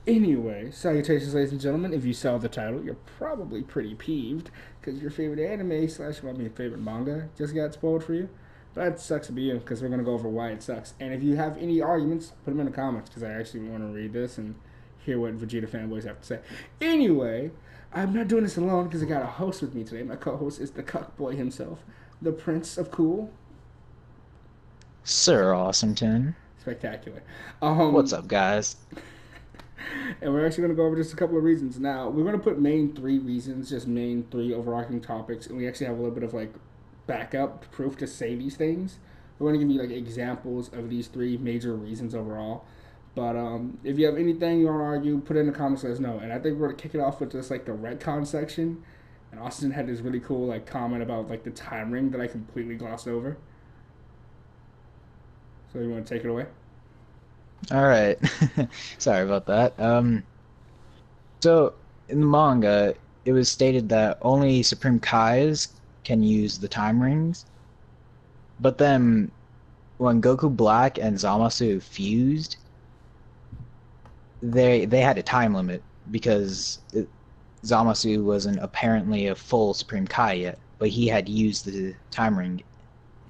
Anyway, salutations, ladies and gentlemen. If you saw the title, you're probably pretty peeved because your favorite anime slash, well, I mean, favorite manga just got spoiled for you. But that sucks to be you because we're going to go over why it sucks. And if you have any arguments, put them in the comments because I actually want to read this and hear what Vegeta fanboys have to say. Anyway, I'm not doing this alone because I got a host with me today. My co host is the cuck boy himself, the Prince of Cool. Sir Awesometon. Spectacular. What's Um, up, guys? and we're actually going to go over just a couple of reasons. Now, we're going to put main three reasons, just main three overarching topics, and we actually have a little bit of like backup proof to say these things. We're going to give you like examples of these three major reasons overall. But if you have anything you want to argue, put it in the comments. Let us know. And I think we're going to kick it off with just like the retcon section. And Austin had this really cool like comment about like the time ring that I completely glossed over. So you want to take it away? All right. Sorry about that. So in the manga, it was stated that only Supreme Kais can use the time rings. But then when Goku Black and Zamasu fused, they had a time limit because Zamasu wasn't apparently a full Supreme Kai yet, but he had used the time ring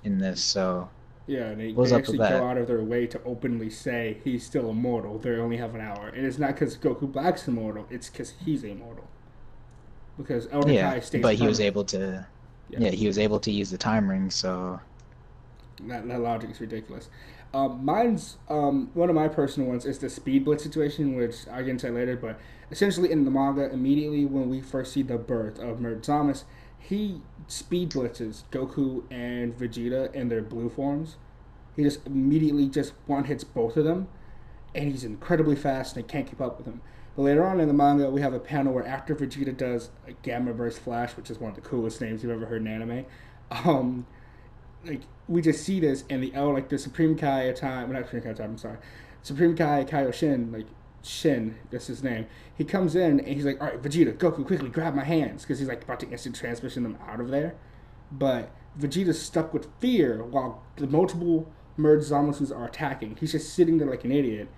in this. So Yeah, and they, what was they up with actually go that? out of their way to openly say he's still immortal. They only have an hour. And it's not because Goku Black's immortal, it's because he's immortal. Because Elder Yeah, Kai stays but he was permanent. able to. Yeah, Yeah, he was able to use the time ring, so that logic is ridiculous. Mine's one of my personal ones is the speed blitz situation, which I get into later. But essentially, in the manga, immediately when we first see the birth of Mert Zamasu, he speed blitzes Goku and Vegeta in their blue forms. He just immediately just one hits both of them, and he's incredibly fast and they can't keep up with him. But later on in the manga, we have a panel where after Vegeta does a Gamma Burst Flash, which is one of the coolest names you've ever heard in anime, um, like we just see this and like the Supreme Kai time, well, not Supreme Kai time, I'm sorry, Supreme Kai Kaioshin, like Shin, that's his name. He comes in and he's like, all right, Vegeta, Goku, quickly grab my hands because he's like about to instant transmission them out of there. But Vegeta's stuck with fear while the multiple merged Zamasus are attacking. He's just sitting there like an idiot.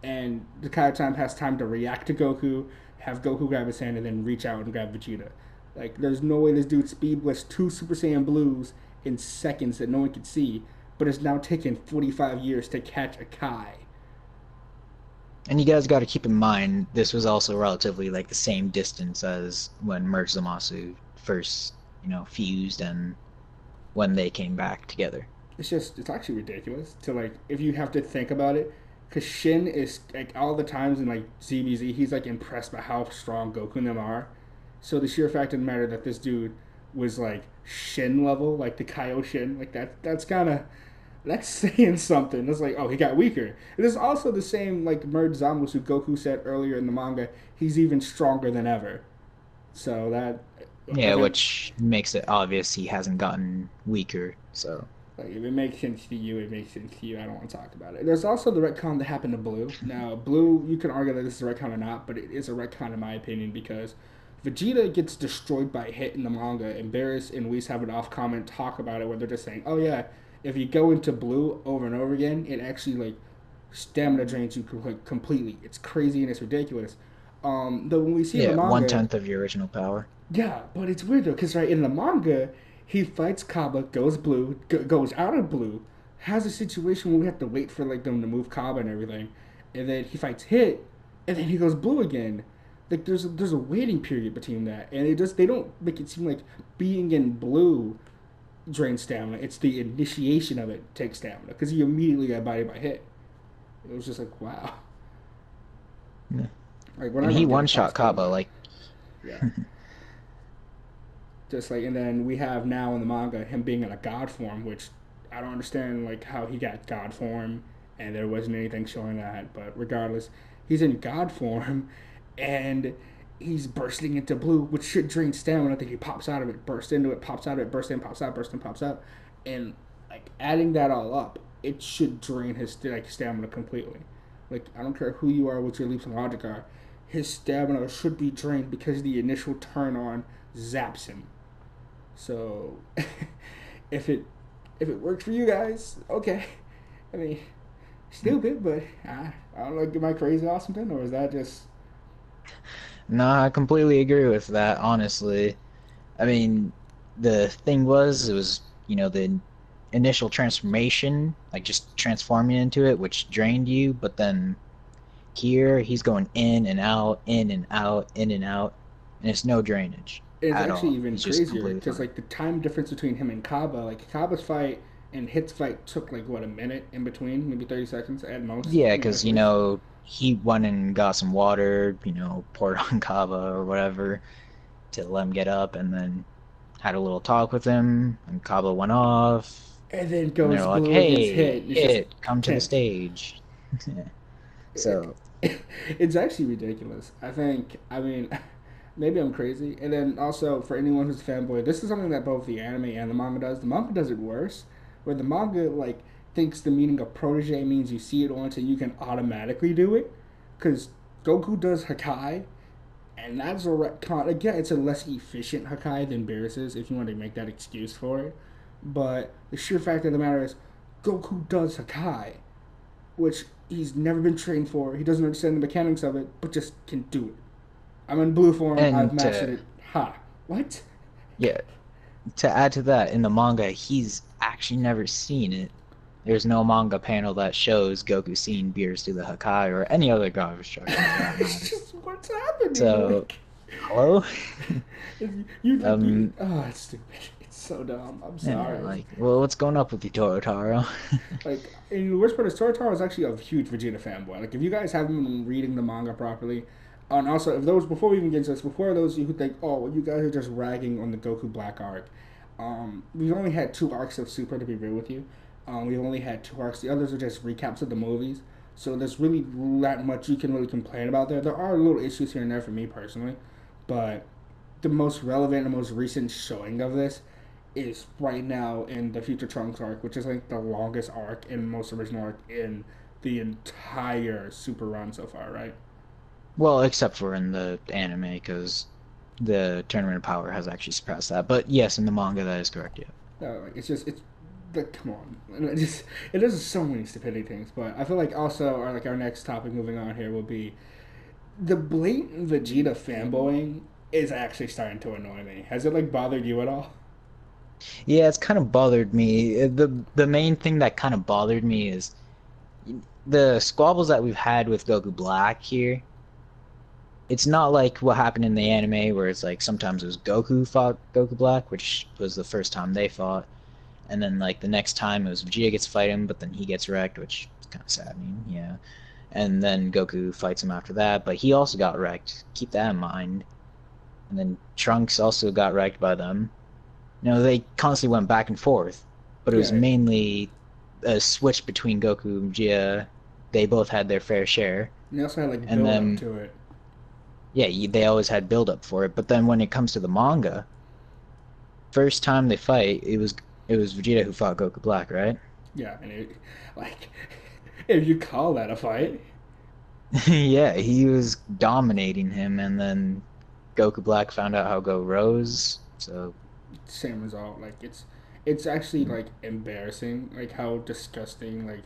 And the Kaiotime has time to react to Goku, have Goku grab his hand, and then reach out and grab Vegeta. Like, there's no way this dude speed blitzed two Super Saiyan Blues in seconds that no one could see, but it's now taken 45 years to catch a Kai. and you guys got to keep in mind this was also relatively like the same distance as when Merge Zamasu first, fused and when they came back together. It's actually ridiculous to, like, if you have to think about it, because Shin is, like, all the times in, like, ZBZ, he's, like, impressed by how strong Goku and them are. So the sheer fact of the matter that this dude was, like, Shin level, like the Kaioshin, like, that's kind of, that's saying something. It's like, oh, he got weaker. It is also the same, like, Merge Zamus who Goku said earlier in the manga, he's even stronger than ever. So that, Yeah, like, which makes it obvious he hasn't gotten weaker. So like, if it makes sense to you, it makes sense to you. I don't want to talk about it. There's also the retcon that happened to Blue. Now, Blue, you can argue that this is a retcon or not, but it is a retcon in my opinion because Vegeta gets destroyed by a hit in the manga, and Barris and Whis have an off comment talk about it where they're just saying, oh yeah, if you go into Blue over and over again, it actually, like, stamina drains you completely. It's crazy and it's ridiculous. Though when we see in the yeah, one manga, tenth of your original power. yeah, but it's weird though, because right in the manga, he fights Kaba, goes blue, goes out of blue, has a situation where we have to wait for like them to move Kaba and everything, and then he fights Hit, and then he goes blue again. Like there's a waiting period between that, and they don't make it seem like being in blue drains stamina. It's the initiation of it takes stamina because he immediately got bodied by Hit. It was just like wow, Yeah. like we're And not he gonna get one a shot fast forward Kaba on it. like Yeah. Just like, and then we have now in the manga him being in a god form, which I don't understand like how he got god form, and there wasn't anything showing that. But regardless, he's in god form, and he's bursting into blue, which should drain stamina. I think he pops out of it, bursts into it, pops out of it, bursts in, pops out, bursts in, pops out, and like adding that all up, it should drain his like stamina completely. Like I don't care who you are, what your leaps of logic are, his stamina should be drained because the initial turn on zaps him. So if it if it works for you guys, okay. I mean, Stupid, but I don't know. Am I crazy or something, or is that just No, I completely agree with that, honestly. I mean, the thing was, it was, the initial transformation, like just transforming into it, which drained you, but then here he's going in and out, in and out, in and out, and it's no drainage it's at actually all. even He's just crazier completely because fine. like the time difference between him and Kaba, like Kaba's fight and Hit's fight took like what a minute in between, maybe 30 seconds at most. Yeah, Maybe because, at least. he went and got some water, poured on Kava or whatever to let him get up, and then had a little talk with him, and Kava went off, And then and goes they're like, blue against "Hey, Hit. And it's just Hit, come to the tense. stage." It, So, it's actually ridiculous. I think. I mean, maybe I'm crazy. And then also for anyone who's a fanboy, this is something that both the anime and the manga does. The manga does it worse, where the manga like thinks the meaning of protege means you see it once and you can automatically do it, because Goku does Hakai, and that's a retcon. Again, it's a less efficient Hakai than Beerus's, if you want to make that excuse for it. But the sheer fact of the matter is, Goku does Hakai, which he's never been trained for. He doesn't understand the mechanics of it, but just can do it. I'm in blue form. I've and mastered to it. Ha! What? yeah, to add to that, in the manga, he's actually never seen it. There's no manga panel that shows Goku seeing Beerus do the Hakai or any other God of Destruction for that It's matter. just what's happening. So, Like, hello? you like you. Um, Oh, it's stupid. It's so dumb. I'm yeah, sorry. like, well, what's going up with you, Toro? Like, and the worst part is Toritaro is actually a huge Vegeta fanboy. Like, if you guys haven't been reading the manga properly, and also if those before we even get into this, before those of you who think, oh, well, you guys are just ragging on the Goku Black arc, we've only had two arcs of Super to be real with you. We've only had two arcs. The others are just recaps of the movies. So there's really not much you can really complain about there. There are little issues here and there for me personally, but the most relevant and most recent showing of this is right now in the Future Trunks arc, which is like the longest arc and most original arc in the entire Super run so far, right? Well, except for in the anime, because the Tournament of Power has actually surpassed that. But yes, in the manga, that is correct, yeah. Like it's like come on, and it does so many stupidity things. But I feel like also our next topic moving on here will be the blatant Vegeta fanboying is actually starting to annoy me. Has it like bothered you at all? Yeah, it's kind of bothered me. The main thing that kind of bothered me is the squabbles that we've had with Goku Black here. It's not like what happened in the anime where it's like sometimes it was Goku fought Goku Black, which was the first time they fought, and then like the next time it was Vegeta gets to fight him, but then he gets wrecked, which is kind of saddening, yeah. And then Goku fights him after that, but he also got wrecked. Keep that in mind. And then Trunks also got wrecked by them. They constantly went back and forth, but it was Yeah, mainly a switch between Goku and Vegeta. They both had their fair share, and they also had like and build up then to it. yeah, they always had build up for it. But then when it comes to the manga, first time they fight, it was Vegeta who fought Goku Black, right? Yeah, and like if you call that a fight, Yeah, he was dominating him, and then Goku Black found out how Go rose. So same result. Like it's actually like embarrassing, like how disgusting. Like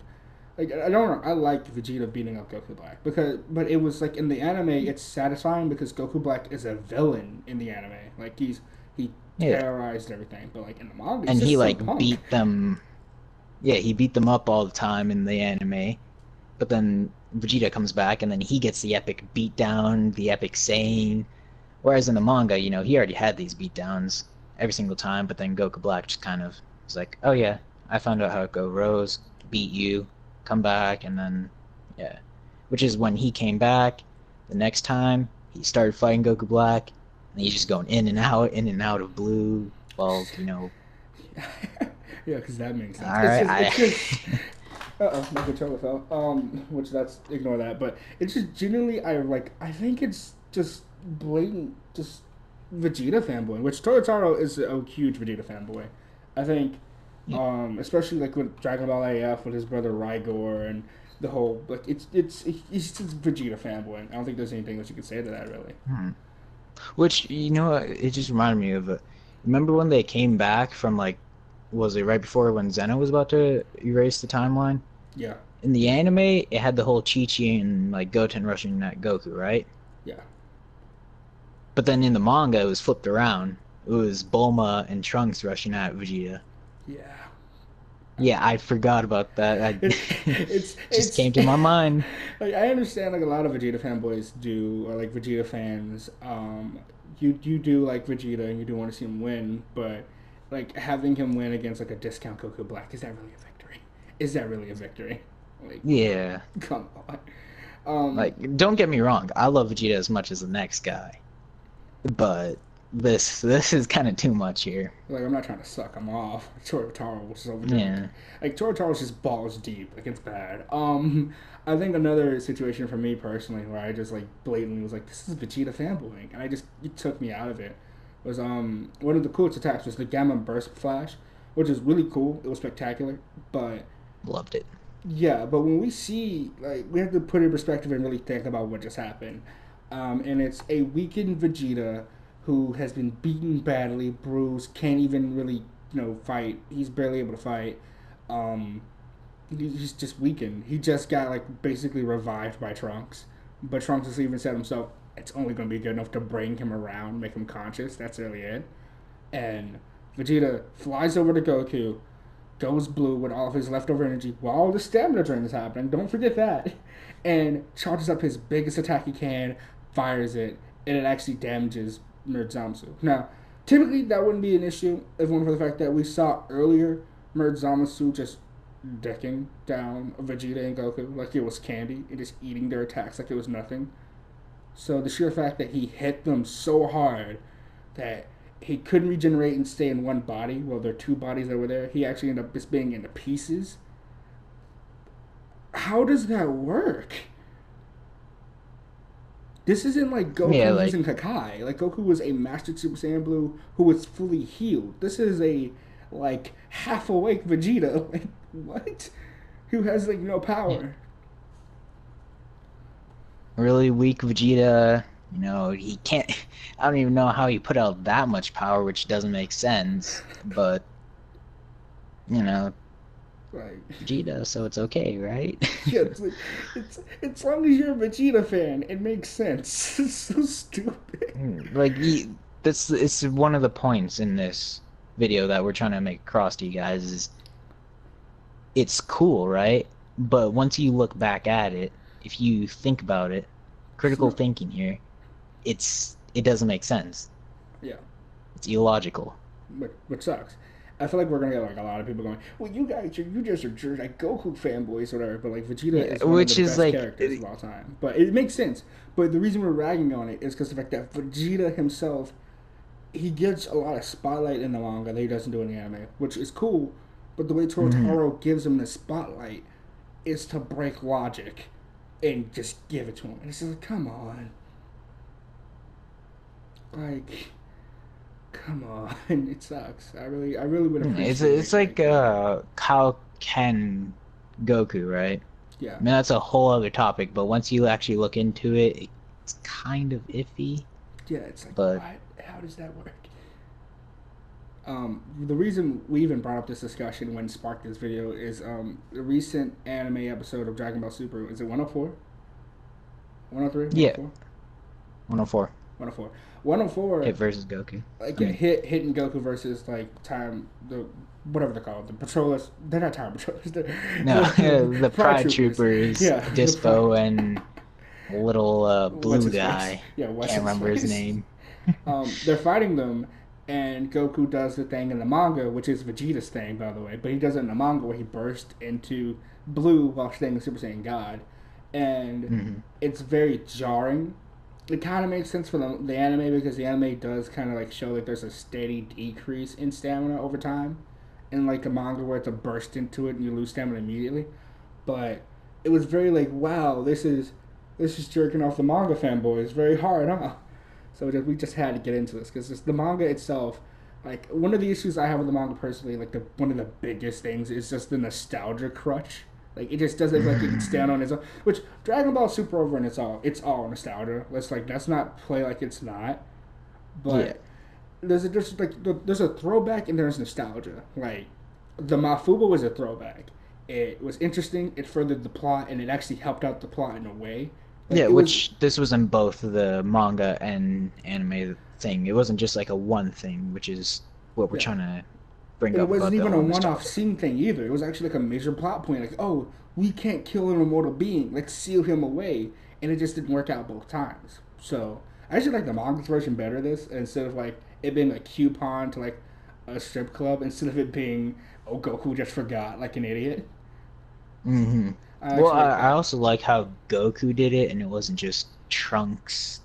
I don't know. I like Vegeta beating up Goku Black but it was like in the anime, it's satisfying because Goku Black is a villain in the anime. Like he yeah, terrorized everything, but like in the manga, he's and he just some like punk. beat them. Yeah, he beat them up all the time in the anime. But then Vegeta comes back, and then he gets the epic beatdown, the epic saying. Whereas in the manga, he already had these beatdowns every single time. But then Goku Black just kind of was like, "Oh yeah, I found out how to go Rose, beat you, come back," and then yeah, which is when he came back. The next time he started fighting Goku Black, and he's just going in and out of blue. Well, Yeah, because that makes all sense. right, It's just. My controller fell. Which that's ignore that. But it's just genuinely, I think it's just blatant, just Vegeta fanboy. Which Toyotaro is a huge Vegeta fanboy. I think, yeah. especially like with Dragon Ball AF with his brother Rigor and the whole like it's he's just Vegeta fanboy. I don't think there's anything that you could say to that really. Hmm. Which it just reminded me of. Remember when they came back from like, was it right before when Zeno was about to erase the timeline? Yeah. in the anime, it had the whole Chi-Chi and like Goten rushing at Goku, right? Yeah. But then in the manga, it was flipped around. It was Bulma and Trunks rushing at Vegeta. Yeah. Yeah, I forgot about that. I just It's came to my mind. like I understand like a lot of Vegeta fanboys do or like Vegeta fans. You do like Vegeta and you do want to see him win, but like having him win against like a discount Goku Black, is that really a victory? Is that really a victory? Like, Yeah, come on. Um, like don't get me wrong, I love Vegeta as much as the next guy, but this is kind of too much here. like I'm not trying to suck him off. Torotaro was over there. Yeah, Like Torotaro's just balls deep. Like it's bad. I think another situation for me personally where I just like blatantly was like, this is Vegeta fanboying, and it took me out of it. Was one of the coolest attacks was the Gamma Burst Flash, which is really cool. It was spectacular, but loved it. yeah, but when we see, like, we have to put it in perspective and really think about what just happened. And it's a weakened Vegeta who has been beaten badly, bruised, can't even really, fight. He's barely able to fight. Um, he's just weakened. He just got, like, basically revived by Trunks. But Trunks has even said himself, it's only going to be good enough to bring him around, make him conscious. That's really it. And Vegeta flies over to Goku, goes blue with all of his leftover energy while the stamina drain is happening. Don't forget that. And charges up his biggest attack he can, fires it, and it actually damages Zamasu. Now, typically that wouldn't be an issue if it weren't for the fact that we saw earlier Zamasu just decking down Vegeta and Goku like it was candy and just eating their attacks like it was nothing. So the sheer fact that he hit them so hard that he couldn't regenerate and stay in one body. Well, there are two bodies that were there. He actually ended up just being into pieces. How does that work? This isn't like Yeah, Goku like using Kakai. Like Goku was a Master Super Saiyan Blue who was fully healed. This is a like half awake Vegeta. Like what? Who has like no power? really weak Vegeta. He can't. I don't even know how he put out that much power, which doesn't make sense. But you know, Like Vegeta, so it's okay, right? yeah, it's as long as you're a Vegeta fan, it makes sense. It's so stupid. Like this, it's one of the points in this video that we're trying to make across to you guys is it's cool, right? But once you look back at it, if you think about it, critical thinking here, it doesn't make sense. Yeah, It's illogical. which sucks. I feel like we're gonna get like a lot of people going, well, you guys, you just are like Goku fanboys or whatever. But like Vegeta Yeah, is one of which the is best like characters of all time. But it makes sense. But the reason we're ragging on it is because the fact that Vegeta himself, he gets a lot of spotlight in the manga that he doesn't do in the anime, which is cool. But the way mhm. Torotaro gives him the spotlight is to break logic and just give it to him. And it's just like, come on, like, come on, it sucks. I really would appreciate It's like how can Goku, right? yeah, I mean that's a whole other topic, but once you actually look into it, it's kind of iffy. yeah. It's like, But what? How does that work? The reason we even brought up this discussion when sparked this video is the recent anime episode of Dragon Ball Super. Is it 104? 103? yeah, 104? 104 104. 104. Hit versus Goku. Like I yeah, mean, hit and Goku versus like time the whatever they're called, the patrollers. They're not time patrollers. They're no, the pride Pride Troopers, Yeah, the Dispo and little what's blue his face? guy. Yeah, what's Can't his remember his face? name. They're fighting them, and Goku does the thing in the manga, which is Vegeta's thing, by the way. But he does it in the manga where he bursts into blue while staying Super Saiyan God, and Hmm. it's very jarring. It kind of makes sense for the anime because the anime does kind of like show that there's a steady decrease in stamina over time, and like the manga where it's a burst into it and you lose stamina immediately. But it was very like, wow, this is jerking off the manga fanboys very hard, huh? So we just had to get into this because the manga itself, like one of the issues I have with the manga personally, like one of the biggest things is just the nostalgia crutch. Like it just doesn't feel like it can stand on its own. Which Dragon Ball Super over and it's all nostalgia. Let's not play like it's not. Yeah. But there's a throwback and there's nostalgia. Like the Mafuba was a throwback, It was interesting. It furthered the plot, and it actually helped out the plot in a way. Like Yeah, it was, which this was in both the manga and anime thing. It wasn't just like a one thing, which is what we're yeah. trying to bring And it up wasn't about the even a whole one-off nostalgia. scene thing either. It was actually like a major plot point. Like, oh, we can't kill an immortal being. Let's seal him away. And it just didn't work out both times. So I actually like the manga version better. This instead of like it being a coupon to like a strip club, instead of it being oh Goku just forgot like an idiot. hmm I Well, actually like I that. also like how Goku did it, and it wasn't just Trunks,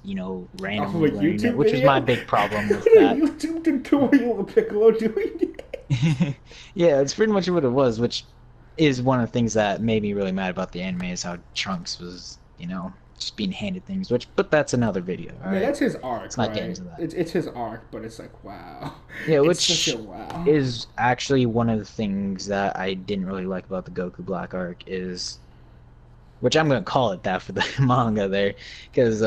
Off of a randomly learning it, YouTube which was my video, big problem what with a that. YouTube tutorial of Piccolo doing it. Yeah, it's pretty much what it was, which is one of the things that made me really mad about the anime is how Trunks was, just being handed things, but that's another video, all I mean, right? that's his Let's arc, not get right? into that. It's his arc, but it's like wow, Yeah, it's such a which wow. is actually one of the things that I didn't really like about the Goku Black arc is, which I'm gonna call it that for the manga there, because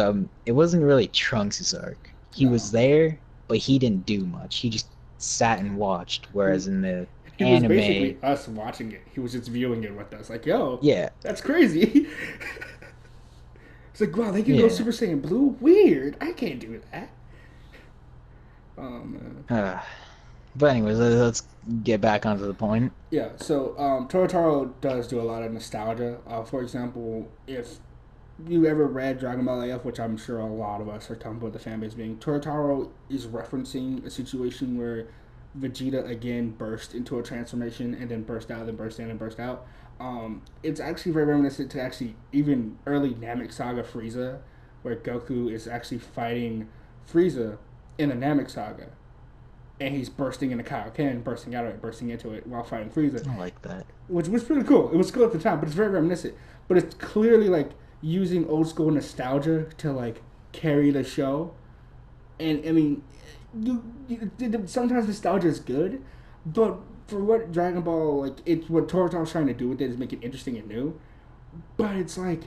it wasn't really Trunks' arc. He No, was there, but he didn't do much. He just sat and watched, he was whereas in the he was anime, basically us watching it. He was just viewing it with us. Like, yo, yeah, that's crazy. It's like, wow, they can go yeah. Super Saiyan Blue. Weird. I can't do that. Oh man. Uh, but anyways, let's get back onto the point. Yeah. So Torotaro does do a lot of nostalgia. For example, if you ever read Dragon Ball AF, which I'm sure a lot of us are talking about the fanbase being, Torotaro is referencing a situation where Vegeta again burst into a transformation and then burst out, then burst in and burst out. It's actually very reminiscent to actually even early Namek Saga Frieza, where Goku is actually fighting Frieza in the Namek Saga, and he's bursting into Kaioken, bursting out of it, bursting into it while fighting Frieza, I like that. which was pretty cool. It was cool at the time, but it's very reminiscent. But it's clearly like using old school nostalgia to like carry the show. And I mean, sometimes nostalgia is good, but for what Dragon Ball like, it's what Torato's trying to do with it is make it interesting and new. But it's like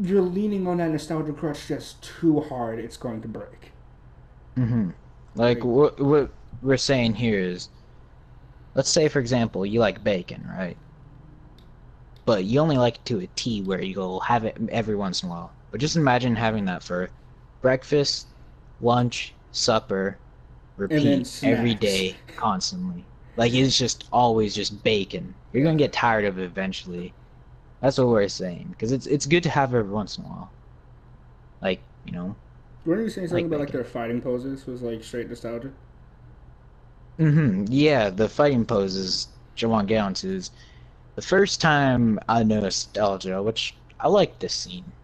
you're leaning on that nostalgia crutch just too hard. It's going to break. hmm Like Like, what we're saying here is, let's say for example, you like bacon, right? But you only like it to a T where you'll have it every once in a while. But just imagine having that for breakfast, lunch, supper, and then repeat every snacks. day, constantly. Like it's just always just bacon. You're Yeah. gonna get tired of it eventually. That's what we're saying. Because it's good to have every once in a while. Like, Weren't you saying I something like about like bacon. their fighting poses was like straight nostalgia? Yeah, the fighting poses I want to get onto is the first time I know nostalgia, which I like this scene.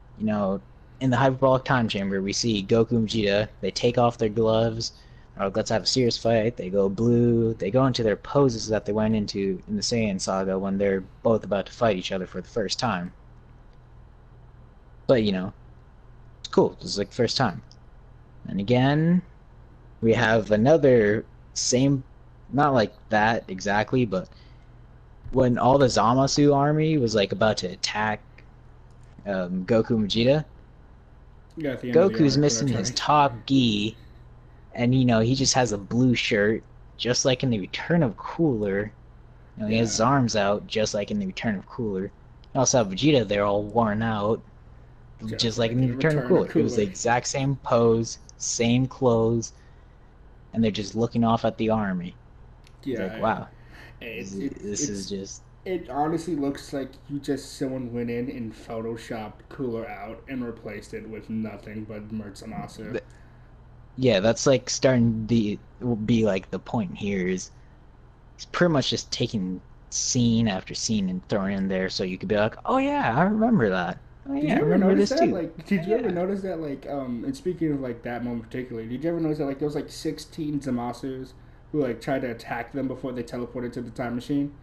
In the hyperbolic time chamber, we see Goku and Vegeta. They take off their gloves. Let's have a serious fight. They go blue. They go into their poses that they went into in the Saiyan saga when they're both about to fight each other for the first time. But it's cool. This is like the first time. And again, we have another same, not like that exactly, but when all the Zamasu army was like about to attack Goku and Vegeta, Yeah, at the end of the Goku's arc when they're missing his trying. top gi, and he just has a blue shirt, just like in the Return of Cooler. He has Yeah, his arms out, just like in the Return of Cooler. You also have Vegeta there, all worn out, just just like like in the in Return of Return of Cooler. It was the Cooler. exact same pose, same clothes, and they're just looking off at the army. It's like, Yeah, wow, it's this is just it honestly looks like you just someone went in and photoshopped Cooler out and replaced it with nothing but Mertsunasu. yeah, that's like starting the will be like the point here is he's pretty much just taking scene after scene and throwing in there so you could be like, oh yeah, I remember that. Oh Did yeah, I you ever remember notice this that? too. Like, Oh did you ever yeah. notice that? Like, and speaking of like that moment particularly, did you ever notice that like there was like 16 Zamasus who like tried to attack them before they teleported to the time machine,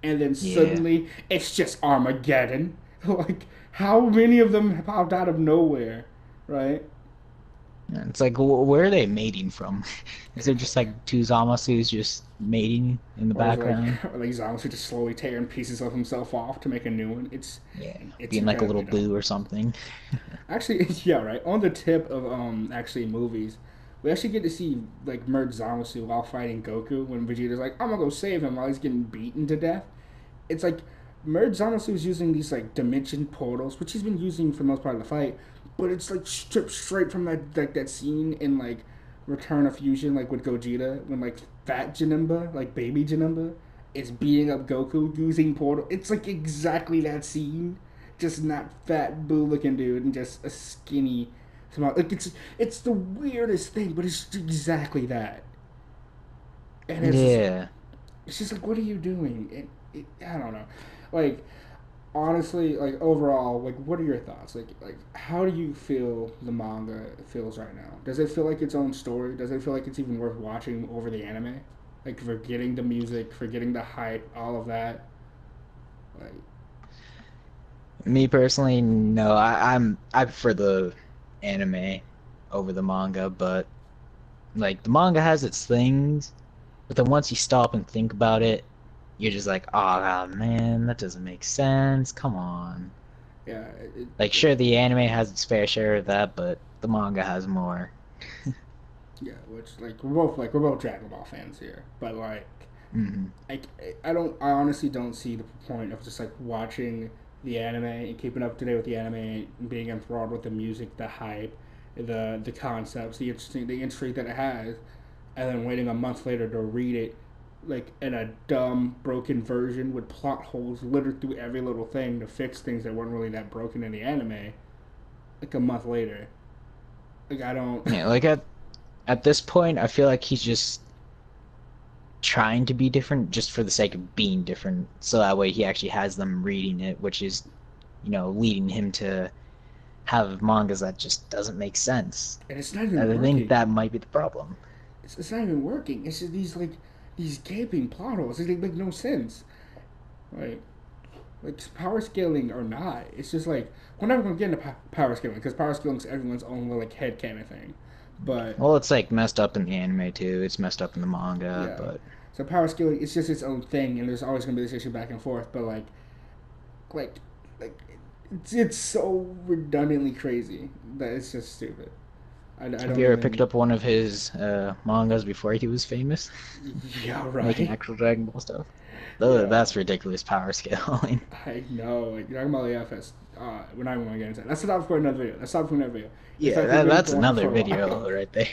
and then Yeah. suddenly it's just Armageddon. Like, how many of them popped out of nowhere, right? Yeah, it's like where are they mating from? Is there just like two Zamasus just mating in the Or is it like background? or like Zamasu just slowly tearing pieces of himself off to make a new one? Yeah. It's Being like a little incredibly dumb. boo or something. Actually, yeah, right. On the tip of actually movies, we actually get to see like Merge Zamasu while fighting Goku when Vegeta's like, "I'm gonna go save him" while he's getting beaten to death. It's like Merge honestly was using these like dimension portals, which he's been using for the most part of the fight, but it's like stripped straight from that scene in like Return of Fusion, like with Gogeta, when like fat Janemba, like baby Janemba, is beating up Goku using portal. It's like exactly that scene, just not fat boo looking dude and just a skinny. Like it's the weirdest thing, but it's exactly that, and Yeah. it's just like, what are you doing? I don't know, like honestly, like overall, like what are your thoughts? Like how do you feel the manga feels right now? Does it feel like its own story? Does it feel like it's even worth watching over the anime? Like forgetting the music, forgetting the hype, all of that. Like Me personally, no. I prefer the anime over the manga, but like the manga has its things, but then once you stop and think about it, you're just like, oh man, that doesn't make sense. Come on. yeah, Like sure the anime has its fair share of that, but the manga has more. yeah. Which we're both Dragon Ball fans here, but like Hmm. I, I honestly don't see the point of just like watching the anime and keeping up to date with the anime and being enthralled with the music, the hype, the concepts, the intrigue that it has, and then waiting a month later to read it like in a dumb broken version with plot holes littered through every little thing to fix things that weren't really that broken in the anime like a month later. Like I don't Yeah, like at this point, I feel like he's just trying to be different just for the sake of being different, so that way he actually has them reading it, which is, leading him to have mangas that just doesn't make sense. and it's not And even I think working. that might be the problem. It's not even working. It's just these gaping plot holes. They make no sense. Like power scaling or not, it's just like we're never gonna get into power scaling because power scaling is everyone's own little like head canon thing. But Well, it's like messed up in the anime too. It's messed up in the manga, yeah, but so power scaling it's just its own thing, and there's always gonna be this issue back and forth. But like like it's so redundantly crazy that it's just stupid. I have don't you ever picked even. up one of his mangas before he was famous, Yeah, making right. actual Dragon Ball stuff? Though Yeah, that's ridiculous power scaling. I know. Like Dragon Ball AFS. We're not even gonna get into that. That's a topic for another video. That's a topic for another video. It's Yeah, like we've been that's going on another for a while. video right there.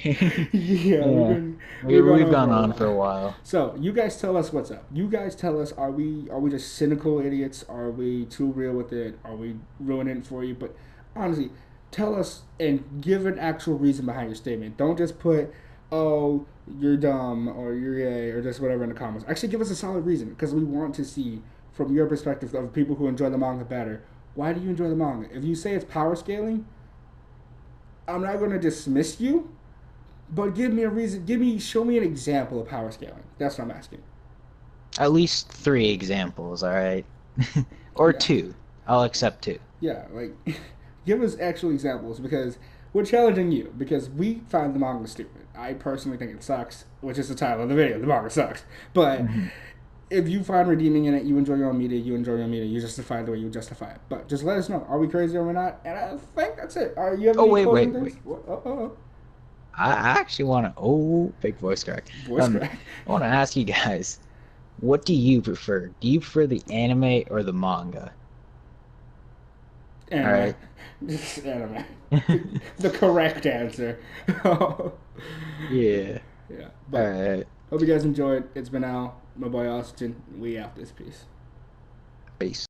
Yeah, Yeah, we've gone we've on gone for a on for a while. while. So you guys tell us what's up. You guys tell us, are we just cynical idiots? Are we too real with it? Are we ruining it for you? But honestly, tell us and give an actual reason behind your statement. Don't just put, oh, you're dumb or you're gay or just whatever in the comments. Actually, give us a solid reason because we want to see from your perspective of people who enjoy the manga better. Why do you enjoy the manga? If you say it's power scaling, I'm not going to dismiss you, but give me a reason. Show me an example of power scaling. That's what I'm asking. At least three examples, all right? Or Yeah, two. I'll accept two. yeah. Like, give us actual examples because we're challenging you because we find the manga stupid. I personally think it sucks, which is the title of the video. The manga sucks. But Hmm. if you find redeeming in it, you enjoy your own media. You enjoy your own media. You justify it the way you justify it. But just let us know. Are we crazy or we're not? And I think that's it. You have Oh, any wait, closing wait, things? wait. I actually want to. Oh, big voice crack. Voice crack. I want to ask you guys, what do you prefer? Do you prefer the anime or the manga? All Anime. right. Anime. The correct answer. Yeah. Yeah. All But right. hope you guys enjoyed. It's been Al, my boy Austin. We out this piece. Peace.